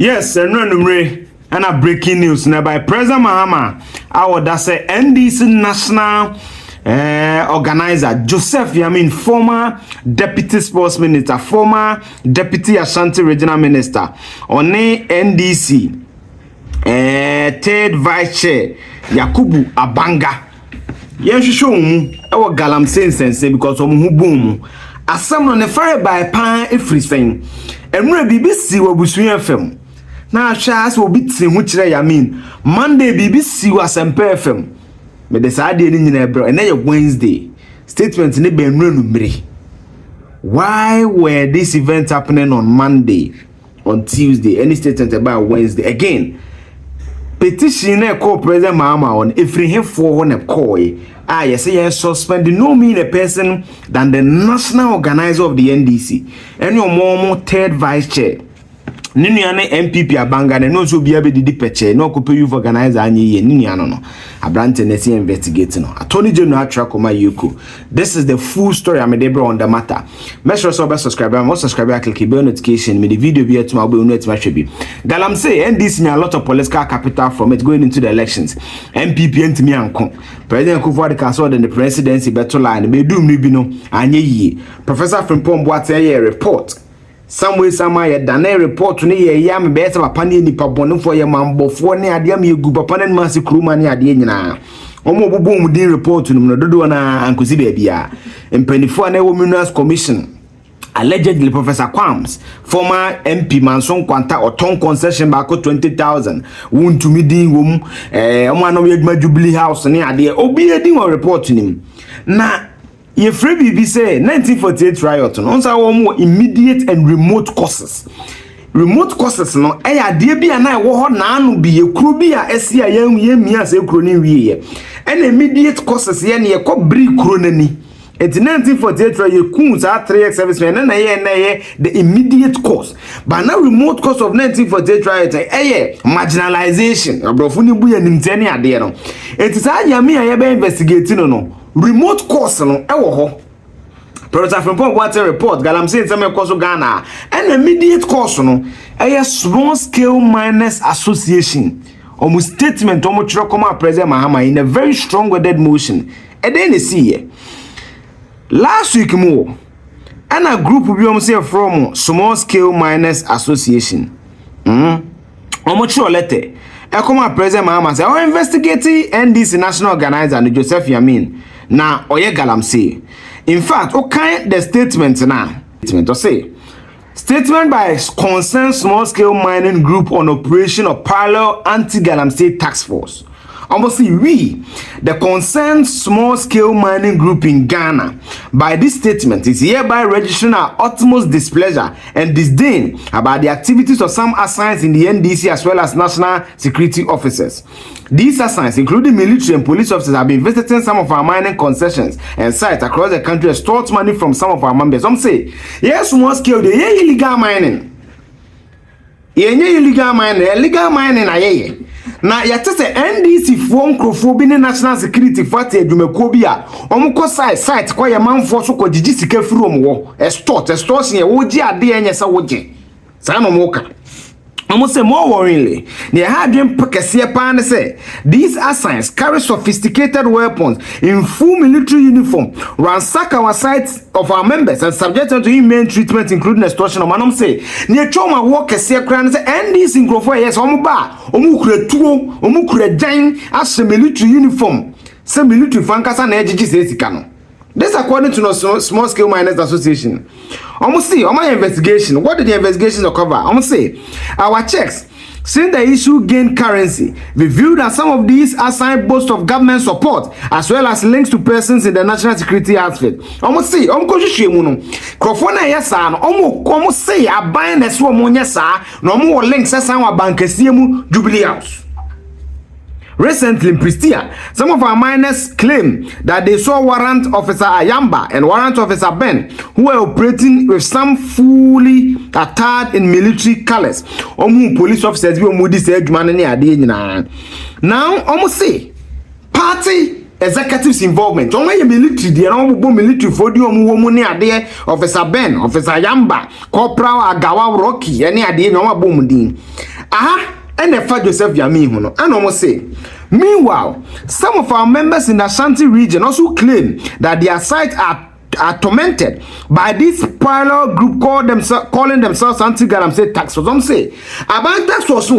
Yes, and a breaking news now by President Mahama. Our that's a NDC national organizer Joseph Yamin, former deputy sports minister, former deputy Ashanti regional minister, on NDC third vice chair Yakubu Abanga. Yes, show our Galamsey sense because of who boom. As some on the fire by pan everything. And BBC will be FM. Now, Charles will be seeing which I mean. Monday, BBC was FM. But the Saturday in Ebro, and then Wednesday. Statements in the Benrunumri. Why were these events happening on Monday, on Tuesday? Any statement about Wednesday? Again, petition call President Mahama on if we have for one a call. Yes, yes, suspend no mean a person than the national organizer of the NDC. And your more third vice chair. Niniane MPP Abanga and no so be able to depeche no could you organizer any Niniano. A branch and investigating. Attorney General Trakoma EOCO. This is the full story. I'm a Debra on the matter. Make sure subscribe. Most subscriber click bell notification. Make the video be to my will not match be. Galamsey NDC a lot of political capital from it going into the elections. MPP and me anko. President Kufuor the castle and the presidency better line. May do no anye. Professor Frimpong Boateng report. Somewhere dane report ne ye yam be se papa ne nipa bonfo ye mambofo ne ade am yegu papa ne mase kruma ne ade nyina omo bobom din report no dodo na ankosi ba bia empanifo na wo minerals commission allegedly Professor Kwams former MP Manson Kwanta oton concession back 20,000 wontumi din wom omo anom yeduma Jubilee House ne ade obi edin wo report nim na ye free BB say 1948 riot no onsa wo mo immediate and remote causes no ade bia na wo ho na anu bi ye kru bi a esi a ye mia se kru ni wiye and immediate causes ye ne ye ko bri kru nani et 1948 riot ye kun sa 3x servicemen na ye the immediate cause but now remote cause of 1948 riot marginalization abrofo ni bu ye nimtani ade no et sa Yamin ye be investigate no remote cause no ewo ho Professor Frimpong Boateng report Galamsey nseme cause Ghana and immediate cause no small scale miners association almost statement almost come President Mahama in a very strong worded motion and then you see last week more and a group will be say from small scale miners association almost sure letter come President Mahama say oh investigating NDC national organizer and Joseph Yamin na oye Galamsey. In fact, okay, the statement now. Statement or say statement by concerned small scale mining group on operation of parallel anti-Galamsey task force. Almost we, the concerned small scale mining group in Ghana, by this statement is hereby registering our utmost displeasure and disdain about the activities of some assigns in the NDC as well as national security officers. These assigns, including military and police officers, have been visiting some of our mining concessions and sites across the country and extort money from some of our members. Some say, yes, small scale, they are illegal mining. Illegal mining, aye. Na yate se NDC fo nkrofo bi ne national security fati adwumako bi a omko site kwa ye manfo so ko gigi sika firi omwo extortion ye wo gi ade enye se wo gi sa no mo ka almost say more worryingly, they had dream pakese say these assigns carry sophisticated weapons in full military uniform, ransack our sites of our members and subject them to inhumane treatment, including extortion. Manam say near choma walk a say and this in growth yes, omukure tuo, omukure jan as a military uniform, some military fankasa na ejiji sesikano. This according to the Small Scale Miners Association. Almost see on my investigation. What did the investigation cover? Almost say our checks since the issue gained currency, revealed that some of these assigned boast of government support as well as links to persons in the national security outfit. Almost see Crofona yesa almost say a buying a swam on yesa, no more links as our bankesiemu Jubilee House. Recently in Pristia, some of our miners claim that they saw Warrant Officer Ayamba and Warrant Officer Ben, who were operating with some fully attired in military colors. Police officers be Now, almost say party executives involvement. Only military, the honorable military for the woman ade Officer Ben, Officer Yamba, Corporal Agawa Rocky, any idea no bomudin. Aha, and the fact Joseph Yamin, and almost say. Meanwhile, some of our members in the Ashanti region also claim that their sites are tormented by this parallel group calling themselves anti-Galamsey tax force. Some say about tax force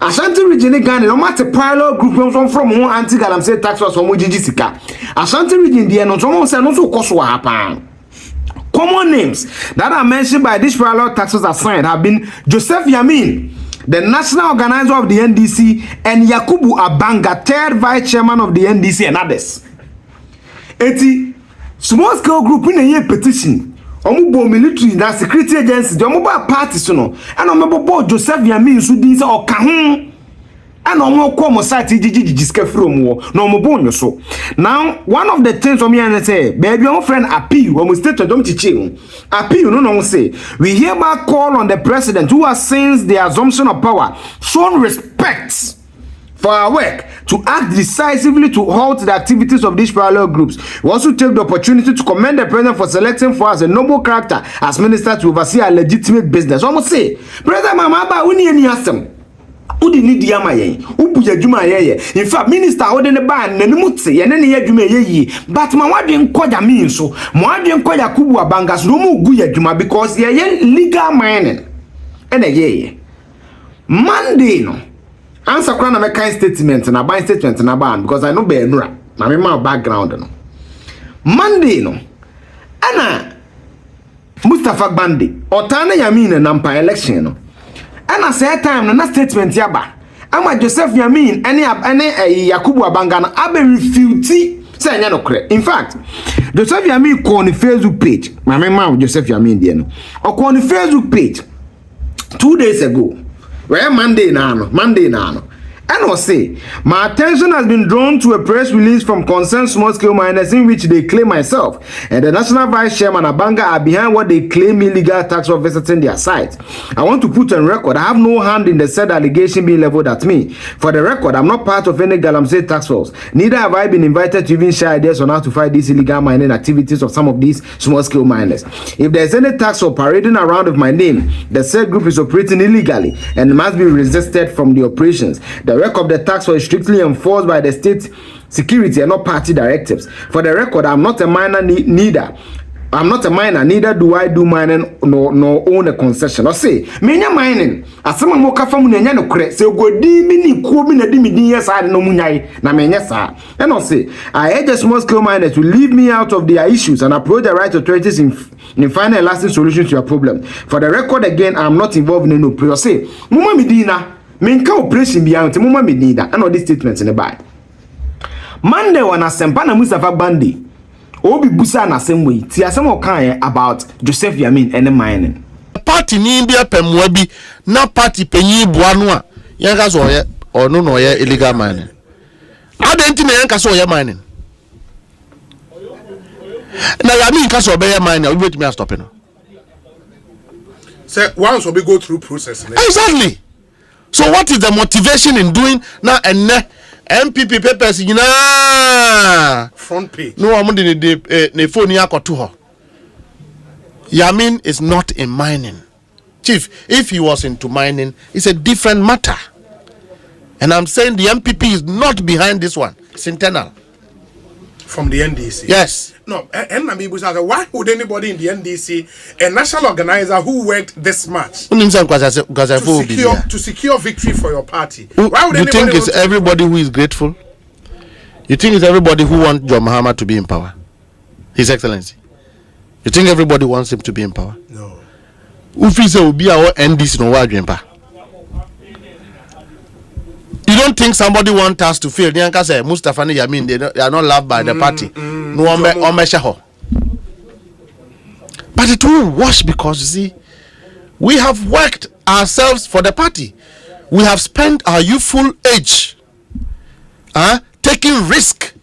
Ashanti region again no matter parallel group from anti-Galamsey tax force from Jijisika. Ashanti region there no some say no so cost what happen. Common names that are mentioned by this parallel tax force assigned have been Joseph Yamin, the national organizer of the NDC, and Yakubu Abanga, third vice chairman of the NDC, and others. Small scale group in a year petition. Omubo military na security agencies, the omubo parties no, and omubo Joseph Yamin so dis or kahun, and omubo come site jiske from war, no omubo so. Now, one of the things on me and say, baby, your friend appeal, when we state to don't teach appeal, no say, we hereby call on the president who has since the assumption of power shown respect for our work to act decisively to halt the activities of these parallel groups. We also take the opportunity to commend the president for selecting for us a noble character as minister to oversee a legitimate business. Almost say, President Mahama, we need any asem. Who did need yama ye? Who put your juma ye? In fact, minister holding the ban, Nenumutse, and any juma ye. But my wife didn't call Yamin so. My didn't call Yakubu Abangas no more good juma because ye legal mining. And a ye. Monday no. Answer na make kind statement na buy statement na ban because I know be enura na me my background no Monday no ana Mustafa Bandi otana Yamin na mpa election no ana say time na statement yaba ama Joseph Yamin any Yakubu Abanga na abe refute say anya no kre. In fact Joseph Yamin ko on Facebook page na me ma Joseph Yamin dey no o ko on Facebook page 2 days ago. Well, Monday now. And will say, my attention has been drawn to a press release from concerned small-scale miners in which they claim myself and the National Vice Chairman Abanga are behind what they claim illegal tax for visiting their site. I want to put on record, I have no hand in the said allegation being leveled at me. For the record, I'm not part of any Galamsey tax force. Neither have I been invited to even share ideas on how to fight these illegal mining activities of some of these small-scale miners. If there's any tax or parading around with my name, the said group is operating illegally and must be resisted from the operations. The record of the tax force is strictly enforced by the state security and not party directives. For the record, I'm not a miner neither. I'm not a miner, neither do I do mining nor own a concession. Or say, menya mining. As someone mo kafa mu nyanya no kre. Se go di mi ni kuo mi na di mi di yes no munyai na menya sa. And I say, I urge the small scale miners to leave me out of their issues and approach the right authorities in finding a lasting solution to your problem. For the record again, I'm not involved in no prayer. Say, muma midina. Menka operation beyond the moment me need that. And all these statements in the buy. Monday when Asempa na Mustafa Bandi obi busa na same way. Ti asem okan about Joseph Yamin and the mining. Party ni bia pemwa bi na party penyi bua no a yanka so ye or no ye illegal mining. Adenti na yanka so ye mining. Na Yamin ka so be ye mining, we wait me stop no. Say once we go through process. Exactly. So what is the motivation in doing now and MPP papers front page? No, I'm on the phone here to her. Yamin is not in mining. Chief, if he was into mining, it's a different matter. And I'm saying the MPP is not behind this one. It's internal. From the NDC? Yes. No, and why would anybody in the NDC, a national organizer who worked this much, to secure victory for your party? Why would you think it's everybody who is grateful? You think it's everybody who wants John Mahama to be in power? His Excellency. You think everybody wants him to be in power? No. Ufi se obi a NDC no wadwempa. You don't think somebody wants us to fail? Nyanka say Mustafa and Yamin they are not loved by the party. No one. But it won't wash because you see, we have worked ourselves for the party. We have spent our youthful age, taking risk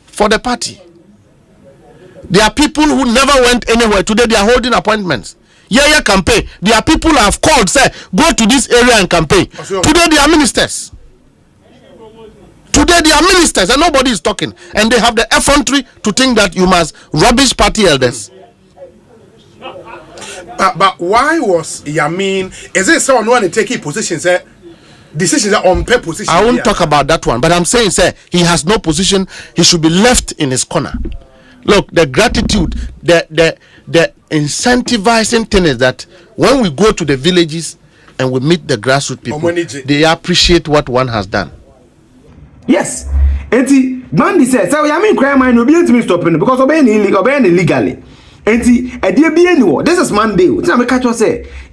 for the party. There are people who never went anywhere. Today they are holding appointments. Yeah, campaign. There are people who have called, say, go to this area and campaign. Today they are ministers. Today they are ministers and nobody is talking, and they have the effrontery to think that you must rubbish party elders. But why was Yamin? Is it someone who want to take positions? Decisions are on paper position. I won't talk about that one, but I'm saying, sir, he has no position. He should be left in his corner. Look, the gratitude, the incentivizing thing is that when we go to the villages and we meet the grassroots people, they appreciate what one has done. Yes. Enti Gandhi said, so Yamin crime mine will be able to stop because obeying illegally. Enti this is Monday.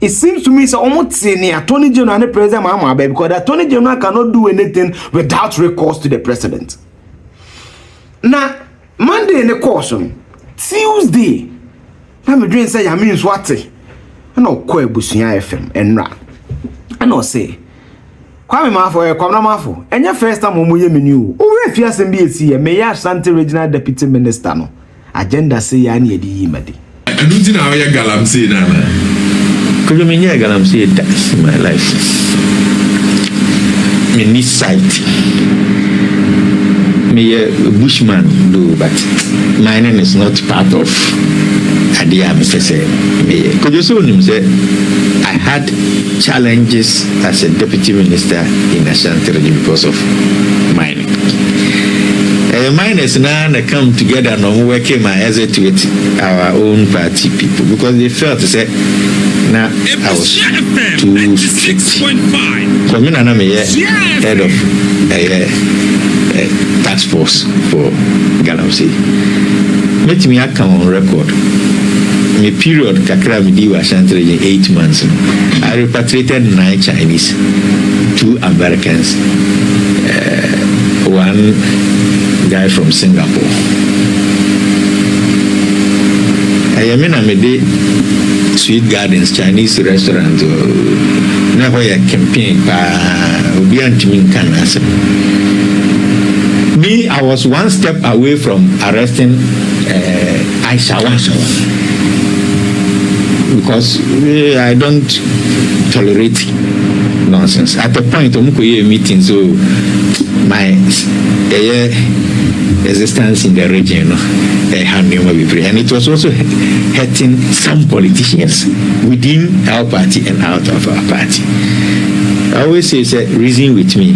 It seems to me so almost saying the Attorney General and President Mahama because the Attorney General cannot do anything without recourse to the President. Now Monday in the caution, Tuesday, I'm doing say Yamin Swati. I know Kwe Busunya FM and Ra. I know say Kwame Mafo, Kwame Mafo, and your first time on Yeminu, over if you are SMBC, Mayor Sante Regional Deputy Minister. No. Agenda say yani edi yimadi. I don't think I have Galamsey now. Could you mean Galamsey that's in my life? Me need sight. Me a bushman do, but mining is not part of idea. Me say me. Could you say I had challenges as a deputy minister in Ashanti region because of mining. Miners now come together and working my exit with our own party people because they felt to say now I was too strict. So me and I'm head of a task force for Galamsey. Let me come on record. My period kakra me di Ashanti 8 months. I repatriated 9 Chinese, 2 Americans, 1 guy from Singapore. Yamin amede Sweet Gardens Chinese restaurant. Never a campaign. Obi antimi kana. Me, I was 1 step away from arresting Aisha because I don't tolerate nonsense. At the point, I'm going to meeting, so my existence in the region, and it was also hurting some politicians within our party and out of our party. I always say, reason with me.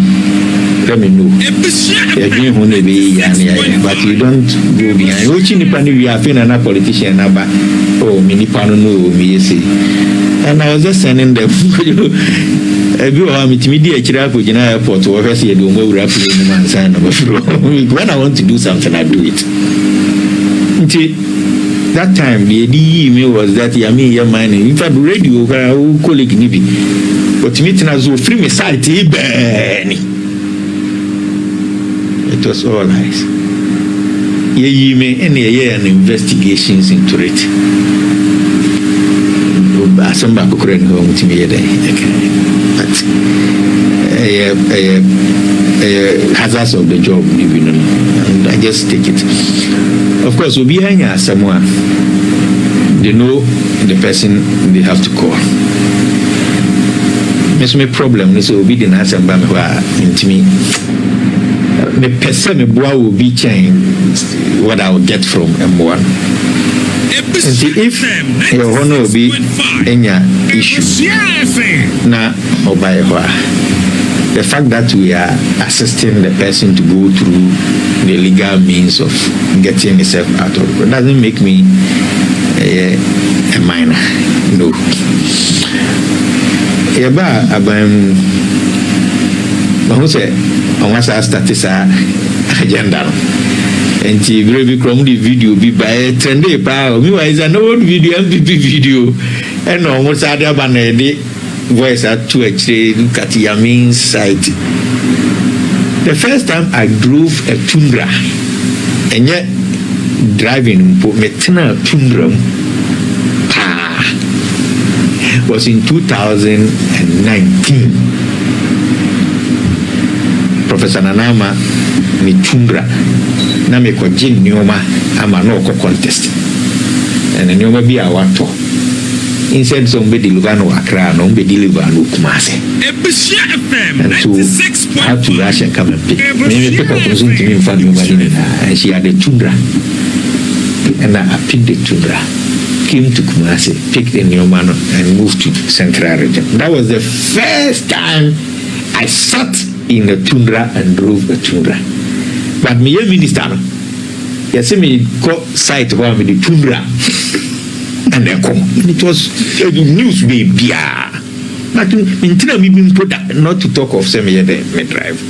Let me know. But you don't go behind. We are feeling a politician about and I was just sending them. Airport when I want to do something, I do it. That time the email was that Yamin Yamin. In fact, radio colleague Nibi. But meeting as well free me site. It was all lies. You may any and investigations into it. Some back couldn't home to me but hazards of the job, and I just take it. Of course, we'll be behind someone. They know the person they have to call. There's my problem. This will be the answer into me. Me person me boy will be changed what I will get from M1. If your honor will be any issue now or by the fact that we are assisting the person to go through the legal means of getting himself out of it doesn't make me a minor. No. Who say I want to start this agenda. And the very from the video be by trendy power. Meanwhile, it's an old video, MPP video, and almost other banner voice at 2 actually look at Yamin's site. The first time I drove a Tundra, and yet driving Metana Tundra was in 2019. Professor Nanama ni Tundra. Na me ko gin nioma ama no ko contest and nioma bi a wato instead somebody deliver no Accra, no be deliver no Kumasi. And so I have to rush and come and pick. Maybe pick up something in front of me, and she had a tundra, and I picked the tundra. Came to Kumasi, picked a new man, and moved to Central Region. That was the first time I sat in a tundra and drove a tundra. But me a minister, you see me go site where me the tundra, and they come. It was news baby. But me put that, not to talk of semi me drive.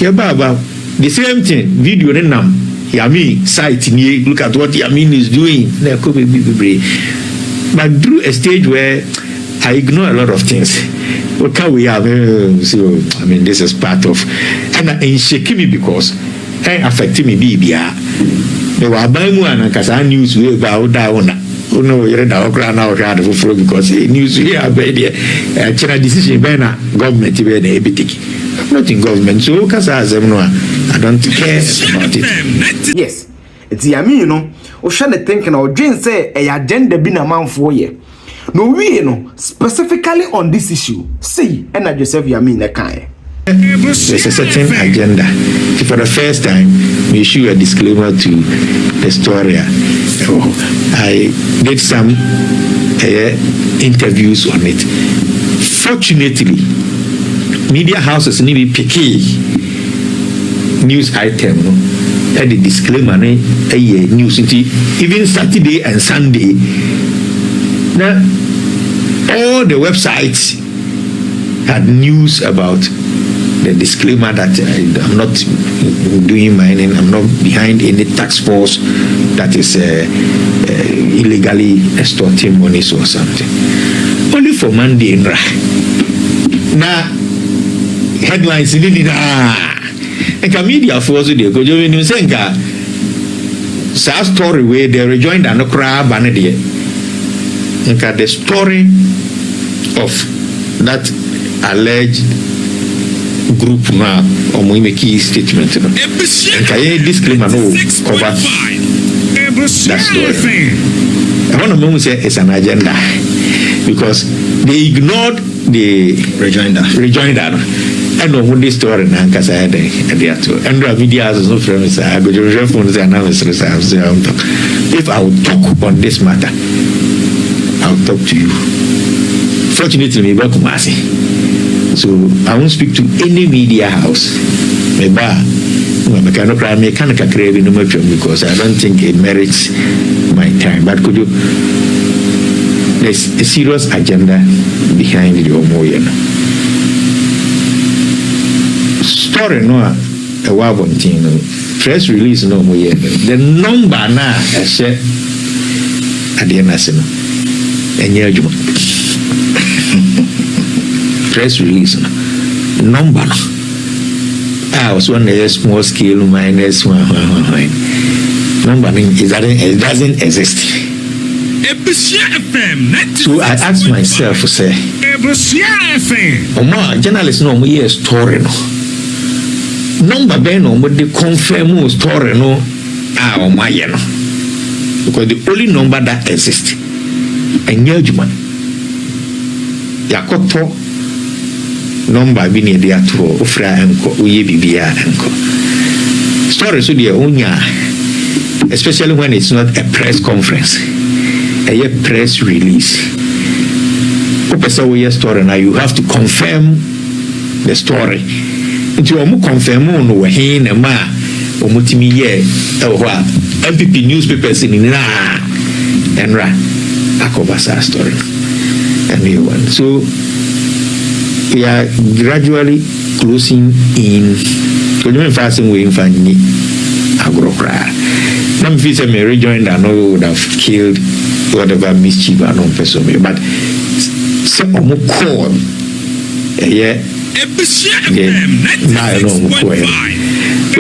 Yeah, Baba, the same thing. Video nam Yamin site me. Look at what Yamin is doing. But through a stage where I ignore a lot of things. What can we have? So I mean, this is part of, and it shaking me because it affected me. Baby, they were buying one because I news we about that. Oh no, you're not going to for because news here baby. China decision by na government be na ebitiki. I'm not in government, so because I don't care about it. Yes, it's Yamin, you know. O shane thinking or Jane say a agenda be na man for ye. No, we know specifically on this issue. See, and I Joseph Yamin the kind. There's a certain agenda. For the first time, we issue a disclaimer to the story. I did some interviews on it. Fortunately, media houses need to pick news item. And the disclaimer, news even Saturday and Sunday. Now, all the websites had news about the disclaimer that I'm not doing mining, I'm not behind any tax force that is illegally extorting monies or something. Only for Monday, now headlines in and media force they go join you saying story where they rejoined and crab and the story of that alleged group now or make key statement and disclaimer no cover that story. I want to say it's an agenda because they ignored the rejoinder and on this story now because I had and the media has no friends. I go to phones and analysis. If I would talk on this matter, I'll talk to you. Fortunately, me back Kumasi, so I won't speak to any media house. Maybe I cannot cry. I can't crave no much because I don't think it merits my time. But could you? There's a serious agenda behind the Omoyan story. No, a wabontin press release no more. The number now I share at the national. Press release number I was one small scale minus one number it doesn't exist. So I asked myself to say journalists no more story no number ben no more they confirm story no because the only number that exists and judgment yakoto number be near there to ofra enko uye bibia enko story so the onya especially when it's not a press conference a press release opesa we story now you have to confirm the story until you confirm no we hin ma omutimi ye MPP newspapers in enra akobasa story and new one. So we are gradually closing in to the fasting way in Fanny Agrokra. Some people may rejoin and know would have killed whatever mischief and on person, but some more call we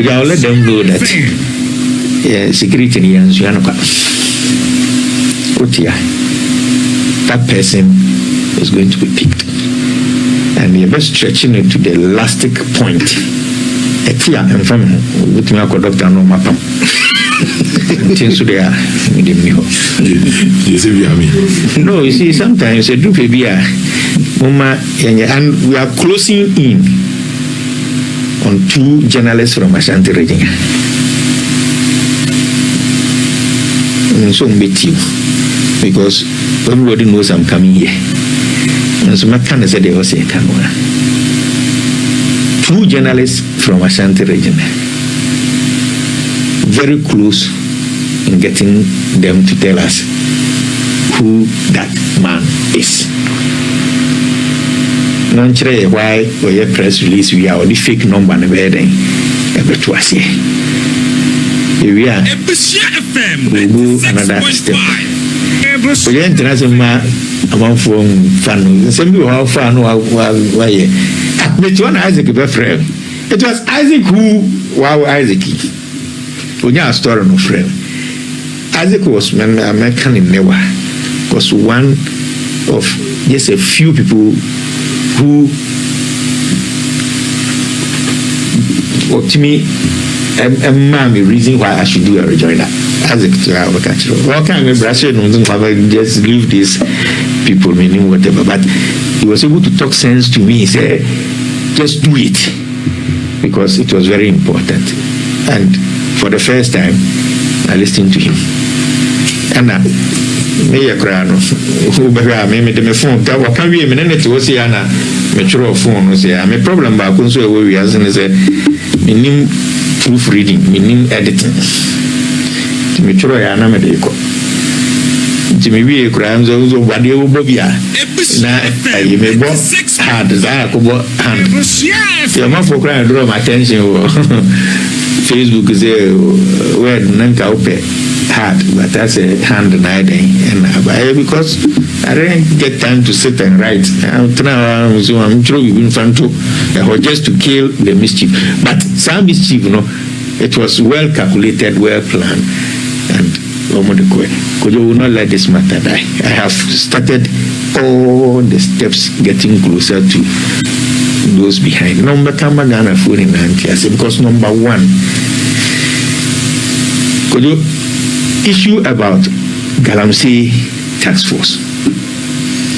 will let them know that security and that person is going to be picked, and we are stretching it to the elastic point. With me, I doctor no mapam. things they are with You say Yamin. No, you see, sometimes a group here, Mama, and we are closing in on 2 journalists from Ashanti region. And so because everybody knows I'm coming here. And so my kind said they also come. 2 journalists from Ashanti region. Very close in getting them to tell us who that man is. Nonchre why we press release we are the fake number na be den ebe to ase. We are FM another step. We are international among from fan. Some people how fan why me to Isaac be friend. It was Isaac who wow Isaac. We are story no friend. Isaac was American in Newa. Was one of just a few people who to me a reason why I should do a rejoinder. Isaac to our country. Well, can we just leave these people meaning whatever, but he was able to talk sense to me. He said, just do it, because it was very important. And for the first time, I listened to him. And me ya krano who be me de me phone that wa kan wi me net wo se ana me chiro phone no se me problem ba kun so e wo wi as ne se minim proofreading minim editing ti me chiro ya na me de ko ti me wi e kran zo wade wo bobia na ayi me bo hard za ko bo hand ya ma for kran draw my attention Facebook is where nanka ope hard, but that's a hand night and because I didn't get time to sit and write. I'm sure we've been fun to just to kill the mischief. But some mischief, it was well calculated, well planned, and could you will not let this matter die. I have started all the steps getting closer to those behind. Number Tamagana phone in Antias, because number 1, could you issue about Galamsey task force?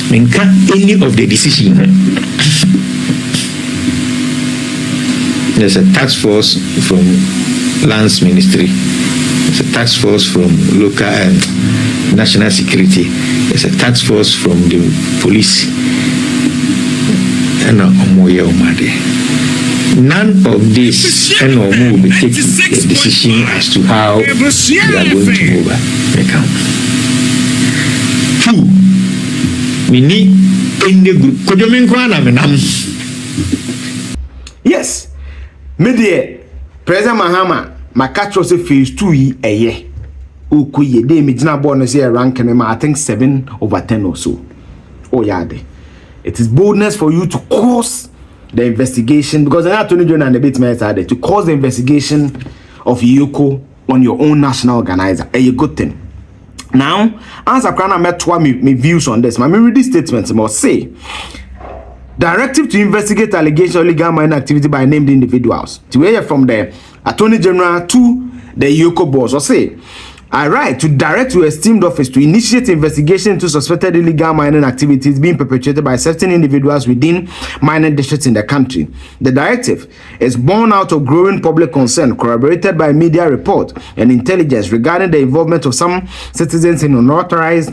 I mean, any of the decision. There's a task force from Lands Ministry. There's a task force from local and national security. There's a task force from the police. And none of this will be taking the decision as to how we are going to move account. 2, we need in the group. Yes, media President Mahama, my catch was a phase 2 a year. Ukuye de me jina board no say rank I think 7/10 or so. Oh yeah, it is boldness for you to cause the investigation, because I have to know and the bit to cause the investigation of EOCO on your own national organizer. A good thing. Now, as I can met me views on this, my read this statement must say directive to investigate allegations of illegal mining activity by named individuals. To where from the Attorney General to the EOCO boss, or say I write to direct your esteemed office to initiate investigation into suspected illegal mining activities being perpetrated by certain individuals within mining districts in the country. The directive is born out of growing public concern corroborated by media report and intelligence regarding the involvement of some citizens in unauthorized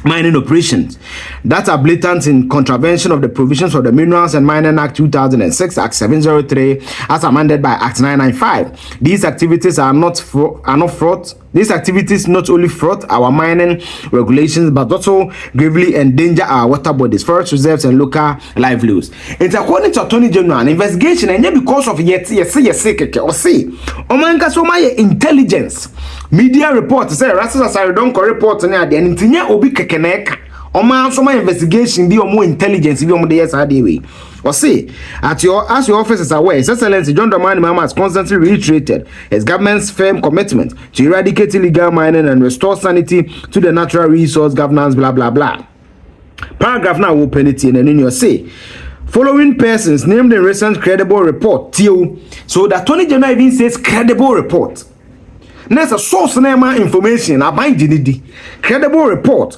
mining operations that are blatant in contravention of the provisions of the Minerals and Mining Act 2006, Act 703, as amended by Act 995. These activities are not fraught. These activities not only fraud our mining regulations, but also gravely endanger our water bodies, forest reserves, and local livelihoods. It's according to Attorney General, an investigation, and yet because of intelligence, media reports say Rasa don't report on the and obi kekeneka. Oma so my investigation be more intelligence be more yes way. Or say as your office is aware, His Excellency John Dramani Mahama has constantly reiterated his government's firm commitment to eradicate illegal mining and restore sanity to the natural resource governance, blah blah blah. Paragraph now will open it in and then you say following persons named in recent credible report. So the Attorney General even says credible report. Next, a source name information about GDD. Credible report.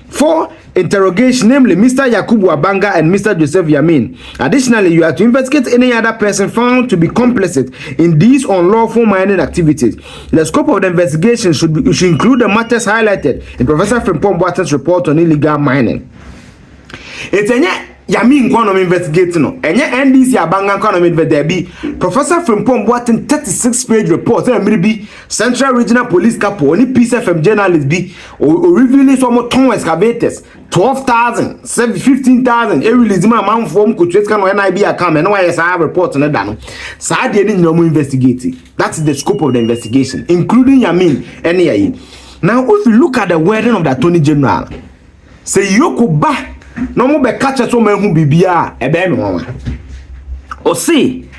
4. Interrogation, namely Mr. Yakubu Abanga and Mr. Joseph Yamin. Additionally, you are to investigate any other person found to be complicit in these unlawful mining activities. The scope of the investigation should include the matters highlighted in Professor Frimpong Boaten's report on illegal mining. It's a Yamin Quantum investigating, and NDC Abanga Quantum investigate. Professor Frimpong Boaten 36-page report, and maybe Central Regional Police Capo, only piece FM journalist be or revealing some ton excavators, 12,000, 15,000, every release my amount form could trace can NIB account, and why I have report on the dano. So I didn't know investigating. That's the scope of the investigation, including Yamin and Yayin. Now, if you look at the wording of the Attorney General, say EOCO ba. No more be catch so men who bibia ebe me mama. Or see,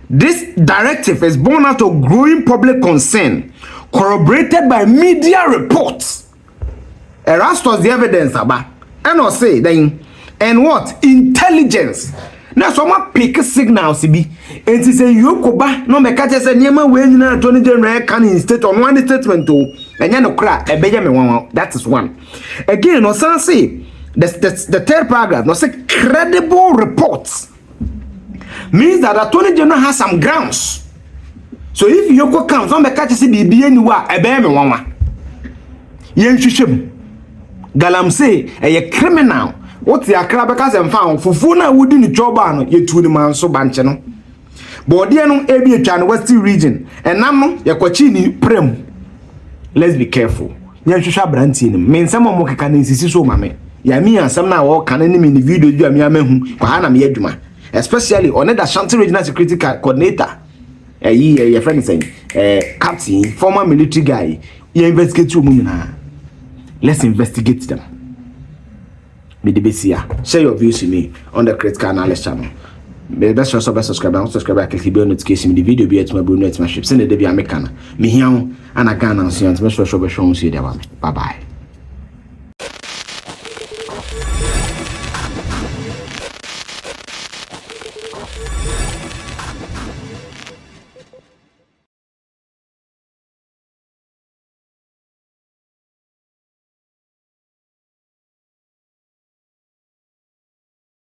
this directive is born out of growing public concern, corroborated by media reports. Erastus the evidence about, and or say then, and what intelligence. Now some pick signals be. And to say EOCO ba no me catch say nyema we nyina Attorney General can in state on one statement to enya no kra ebe me mama. That is one. Again, no san say. The third paragraph, no say credible reports means that the Attorney General has some grounds. So if EOCO comes, on the catch see be anywhere, a bear me one. Yen Galamsey, a criminal. What's the Akrabacas and found for Funa wooden the job on ye to the man so banchano. Bordiano Abiachan Western region, and Namo Yaquachini Prem. Let's be careful. Yen Shusha Brantin, mean some more can insist so, mammy. Yamin and some now can enemy in the video you am especially on the Ashanti Regional Security Coordinator. Your friend is saying, captain, former military guy. You investigate two women. Let's investigate them. Share your views with me on the Critical Analyst channel. Best subscribe and subscribe click the bell notification. The video be at my bonus. Send the Debbie Americana. Me here and I can announce you and make sure show you. Bye bye.